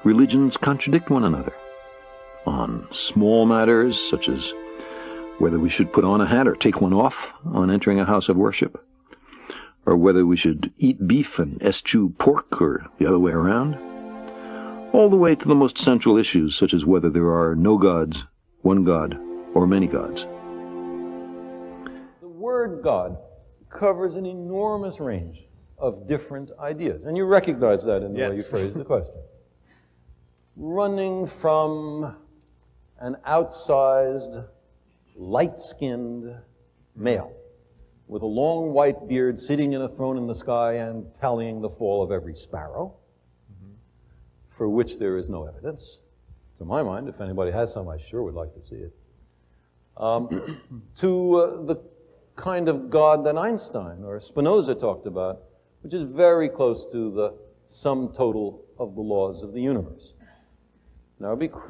Religions contradict one another on small matters such as whether we should put on a hat or take one off on entering a house of worship, or whether we should eat beef and eschew pork or the other way around, all the way to the most central issues such as whether there are no gods, one God, or many gods. The word God covers an enormous range of different ideas, and you recognize that in the way you phrase the question. Running from an outsized, light-skinned male with a long white beard sitting in a throne in the sky and tallying the fall of every sparrow, for which there is no evidence. To my mind, if anybody has some, I sure would like to see it. To the kind of God that Einstein or Spinoza talked about, which is very close to the sum total of the laws of the universe. Now, it would be crazy